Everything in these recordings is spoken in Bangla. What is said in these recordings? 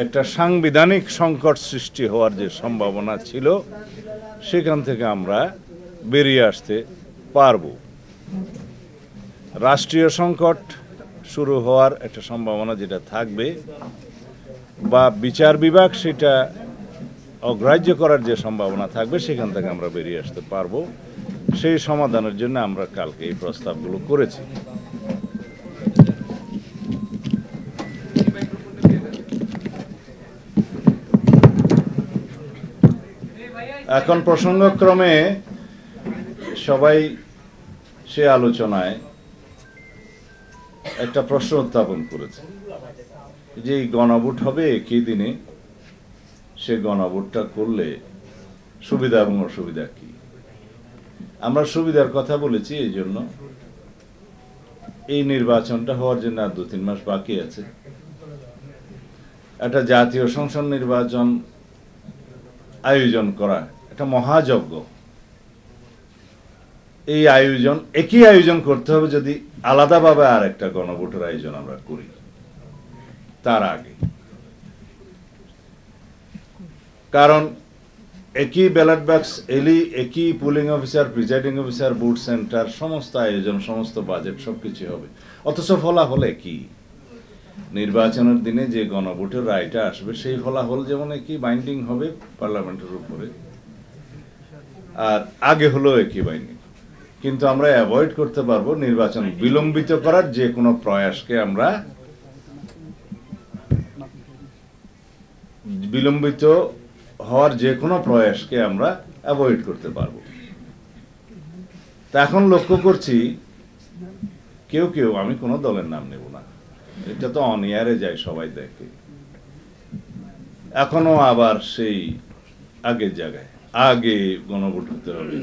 একটা সাংবিধানিক সংকট সৃষ্টি হওয়ার যে সম্ভাবনা ছিল সেখান থেকে আমরা বেরিয়ে আসতে পারব। রাষ্ট্রীয় সংকট শুরু হওয়ার একটা সম্ভাবনা যেটা থাকবে বা বিচার বিভাগ সেটা অগ্রাহ্য করার যে সম্ভাবনা থাকবে সেখান থেকে আমরা বেরিয়ে আসতে পারবো। সেই সমাধানের জন্য আমরা কালকে এই প্রস্তাবগুলো করেছি। এখন প্রসঙ্গক্রমে সবাই সে আলোচনায় একটা প্রশ্ন উত্থাপন করেছে যে এই গণভোট হবে একই দিনে, সে গণভোটটা করলে সুবিধা এবং অসুবিধা কি। আমরা সুবিধার কথা বলেছি এই জন্য এই নির্বাচনটা হওয়ার জন্য আর 2-3 মাস বাকি আছে। একটা জাতীয় সংসদ নির্বাচন আয়োজন করা একটা মহাযজ্ঞ। এই আয়োজন একই আয়োজন করতে হবে যদি আলাদাভাবে আর একটা গণভোটের আয়োজন আমরা করি তার আগে, কারণ একই ব্যালট বাক্স এলি, একই pulling officer, presiding officer, booth centre, সমস্ত আয়োজন, সমস্ত বাজেট সবকিছু হবে, অথচ ফলাফল একই। নির্বাচনের দিনে যে গণভোটের রায়টা আসবে সেই ফলাফল যেমন একই বাইন্ডিং হবে পার্লামেন্টের উপরে, আর আগে হলো একই বাইন্ডিং। কিন্তু আমরা অ্যাভয়েড করতে পারবো নির্বাচন বিলম্বিত করার যে কোনো প্রয়াসকে, আমরা বিলম্বিত হওয়ার যে কোনো প্রয়াসকে আমরা অ্যাভয়েড করতে পারবো। তা এখন লক্ষ্য করছি কেউ কেউ, আমি কোনো দলের নাম নেব না, এটা তো অন এয়ারে যায় সবাই দেখে, এখনো আবার সেই আগের জায়গায় আগে গণভোট হতে হবে,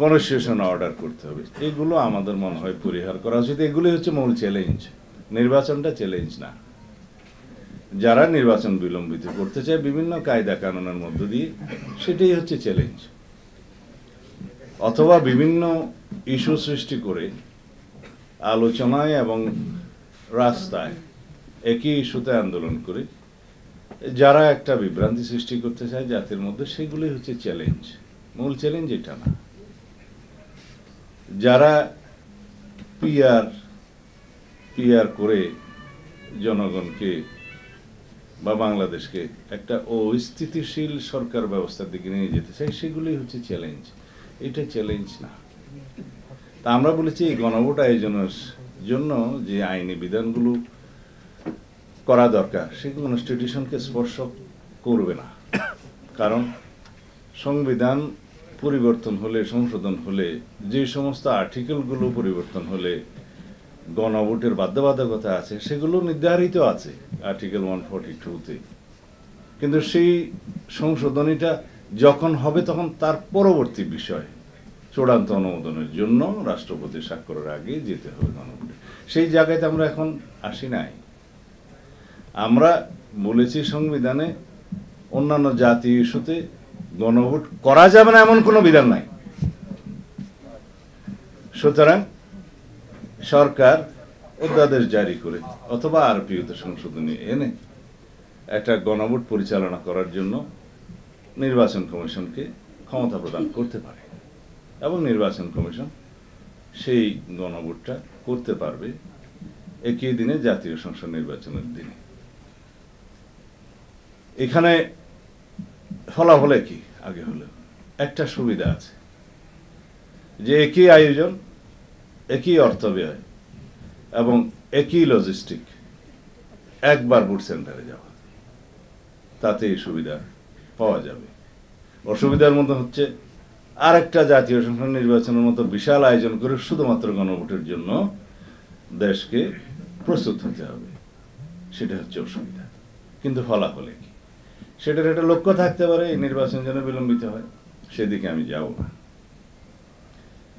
কনস্টিটিউশন অর্ডার করতে হবে। এগুলো আমাদের মনে হয় পরিহার করা উচিত। এগুলি হচ্ছে মূল চ্যালেঞ্জ। নির্বাচনটা চ্যালেঞ্জ না। যারা নির্বাচন বিলম্বিত করতে চায় বিভিন্ন কায়দা কানুনের মধ্য দিয়ে, সেটাই হচ্ছে চ্যালেঞ্জ। অথবা বিভিন্ন ইস্যু সৃষ্টি করে আলোচনায় এবং রাস্তায় একই ইস্যুতে আন্দোলন করে যারা একটা বিভ্রান্তি সৃষ্টি করতে চায় জাতির মধ্যে, সেগুলি হচ্ছে চ্যালেঞ্জ। মূল চ্যালেঞ্জ এটা না। যারা পিআর করে জনগণকে বা বাংলাদেশকে একটা অস্থিতিশীল সরকার ব্যবস্থার দিকে নিয়ে যেতে চাই, সেগুলি হচ্ছে চ্যালেঞ্জ। এটা চ্যালেঞ্জ না। তা আমরা বলেছি এই গণভোট আয়োজনের জন্য যে আইনি বিধানগুলো করা দরকার সেগুলো কনস্টিটিউশনকে স্পর্শ করবে না। কারণ সংবিধান পরিবর্তন হলে, সংশোধন হলে, যে সমস্ত আর্টিকেলগুলো পরিবর্তন হলে গণভোটের বাধ্যবাধকতা আছে সেগুলো নির্ধারিত আছে আর্টিকেল 142-তে। কিন্তু সেই সংশোধনীটা যখন হবে তখন তার পরবর্তী বিষয় চূড়ান্ত অনুমোদনের জন্য রাষ্ট্রপতি স্বাক্ষরের আগে যেতে হবে গণভোটে। সেই জায়গায় আমরা এখন আসি নাই। আমরা বলেছি সংবিধানে অন্যান্য জাতীয় ইস্যুতে গণভোট করা যাবে না এমন কোনো বিধান নাই। সুতরাং সরকার অধ্যাদেশ জারি করে অথবা আরপিওতে সংশোধনী এনে একটা গণভোট পরিচালনা করার জন্য নির্বাচন কমিশনকে ক্ষমতা প্রদান করতে পারে এবং নির্বাচন কমিশন সেই গণভোটটা করতে পারবে একই দিনে জাতীয় সংসদ নির্বাচনের দিনে। এখানে ফলাফল কি আগে হলো একটা সুবিধা আছে যে একই আয়োজন, একই অর্থ ব্যয় এবং একই লজিস্টিক, একবার বুথ সেন্টারে যাওয়া, তাতে এই সুবিধা পাওয়া যাবে। অসুবিধার মধ্যে হচ্ছে আরেকটা জাতীয় সংসদ নির্বাচনের মতো বিশাল আয়োজন করে শুধুমাত্র গণভোটের জন্য দেশকে প্রস্তুত হতে হবে, সেটা হচ্ছে অসুবিধা। কিন্তু ফলাফলে কি সেটার একটা লক্ষ্য থাকতে পারে, এই নির্বাচন যেন বিলম্বিত হয়, সেদিকে আমি যাব না।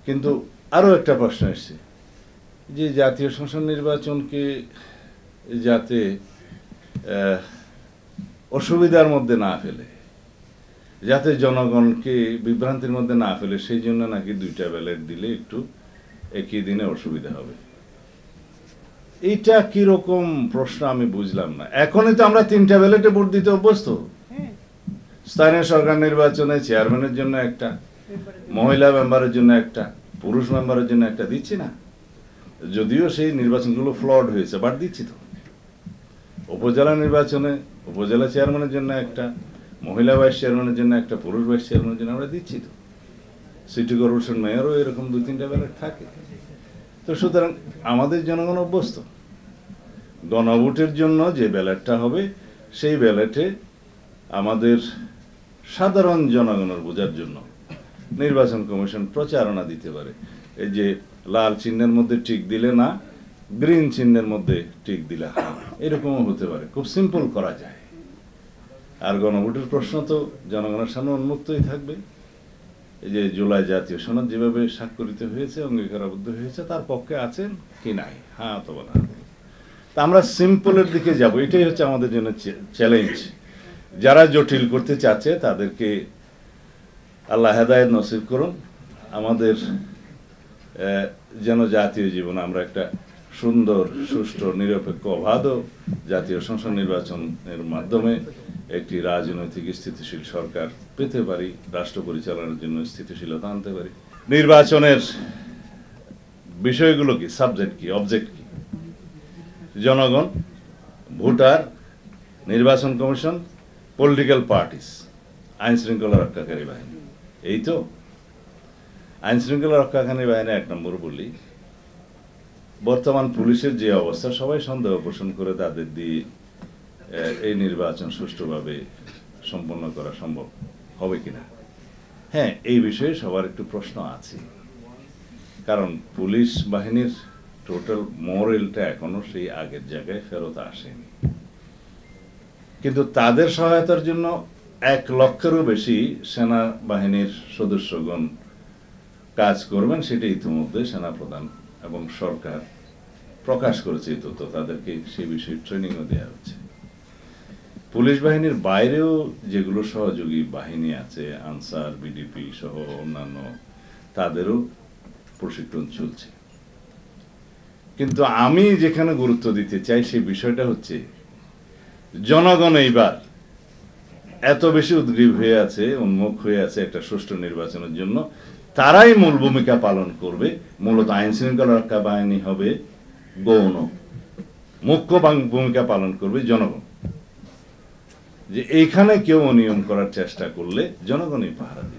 কিন্তু আরো একটা প্রশ্ন এসছে যে জাতীয় সংসদ নির্বাচনকে যাতে অসুবিধার মধ্যে না ফেলে, যাতে জনগণকে বিভ্রান্তির মধ্যে না ফেলে, সেই জন্য নাকি 2টা ব্যালট দিলে একটু একই দিনে অসুবিধা হবে। এইটা কিরকম প্রশ্ন আমি বুঝলাম না। এখনই তো আমরা 3টা ব্যালটে ভোট দিতে অভ্যস্ত। স্থানীয় সরকার নির্বাচনে চেয়ারম্যানের জন্য একটা, মহিলা মেম্বারের জন্য একটা, পুরুষ মেম্বারের জন্য একটা দিচ্ছি না। যদিও সেই নির্বাচনগুলো ফ্লড হয়েছে, বাট দিচ্ছি তো। উপজেলা নির্বাচনে উপজেলা চেয়ারম্যানের জন্য একটা, মহিলা ভাইস চেয়ারম্যানের জন্য একটা, পুরুষ ভাইস চেয়ারম্যানের জন্য আমরা দিচ্ছি তো। সিটি কর্পোরেশন মেয়রও এরকম 2-3টা ব্যালট থাকে। তো সুতরাং আমাদের জনগণ অভ্যস্ত। গণভোটের জন্য যে ব্যালটটা হবে সেই ব্যালটে আমাদের সাধারণ জনগণের বোঝার জন্য নির্বাচন কমিশন প্রচারণা দিতে পারে। এই যে লাল চিহ্নের মধ্যে টিক দিলে না, গ্রিন চিহ্নের মধ্যে টিক দিলে হ্যাঁ, এরকমও হতে পারে। খুব সিম্পল করা যায়। আর গণভোটের প্রশ্ন তো জনগণের সামনে উন্মুক্তই থাকবে। এই যে জুলাই জাতীয় সনদ যেভাবে স্বাক্ষরিত হয়েছে, অঙ্গীকারাবদ্ধ হয়েছে, তার পক্ষে আছেন কি নাই, হ্যাঁ অথবা না। তা আমরা সিম্পলের দিকে যাব, এটাই হচ্ছে আমাদের জন্য চ্যালেঞ্জ। যারা জটিল করতে চাচ্ছে তাদেরকে আল্লাহ হেদায়েত নসিব করুন। আমাদের যেন জাতীয় জীবনে আমরা একটা সুন্দর, সুষ্ঠু, নিরপেক্ষ, অবাধ জাতীয় সংসদ নির্বাচনের মাধ্যমে একটি রাজনৈতিক স্থিতিশীল সরকার পেতে পারি, রাষ্ট্র পরিচালনার জন্য স্থিতিশীলতা আনতে পারি। নির্বাচনের বিষয়গুলো কি, সাবজেক্ট কি, অবজেক্ট কি? জনগণ, ভোটার, নির্বাচন কমিশন, পলিটিক্যাল পার্টিস, আইন শৃঙ্খলা রক্ষাকারী বাহিনী। এই তো আইন শৃঙ্খলা রক্ষাকারী বাহিনী 1 নম্বর বলি। বর্তমান পুলিশের যে অবস্থা, সবাই সন্দেহ পোষণ করে তাদের দিয়ে এই নির্বাচন সুষ্ঠুভাবে সম্পন্ন করা সম্ভব হবে কিনা। হ্যাঁ, এই বিষয়ে সবার একটু প্রশ্ন আছে। কারণ পুলিশ বাহিনীর টোটাল মোরালটা এখনো সেই আগের জায়গায় ফেরত আসেনি। কিন্তু তাদের সহায়তার জন্য 1 লক্ষেরও বেশি সেনাবাহিনীর সদস্যগণ কাজ করবেন, সেটা ইতিমধ্যে সেনাপ্রধান এবং সরকার প্রকাশ করেছে। এই তথ্য তাদেরকে সেই বিষয়ে ট্রেনিংও দেওয়া হচ্ছে। পুলিশ বাহিনীর বাইরেও যেগুলো সহযোগী বাহিনী আছে, আনসার, বিডিপি সহ অন্যান্য, তাদেরও প্রশিক্ষণ চলছে। কিন্তু আমি যেখানে গুরুত্ব দিতে চাই সেই বিষয়টা হচ্ছে, জনগণ এইবার এত বেশি উদ্গ্রীব হয়ে আছে, উন্মুখ হয়ে আছে একটা সুষ্ঠু নির্বাচনের জন্য। তারাই মূল ভূমিকা পালন করবে। মূলত আইন শৃঙ্খলা রক্ষা বাহিনী হবে গৌণ, মুখ্য ভূমিকা পালন করবে জনগণ। যে এইখানে কেউ অনিয়ম করার চেষ্টা করলে জনগণই পাহারা দেবে।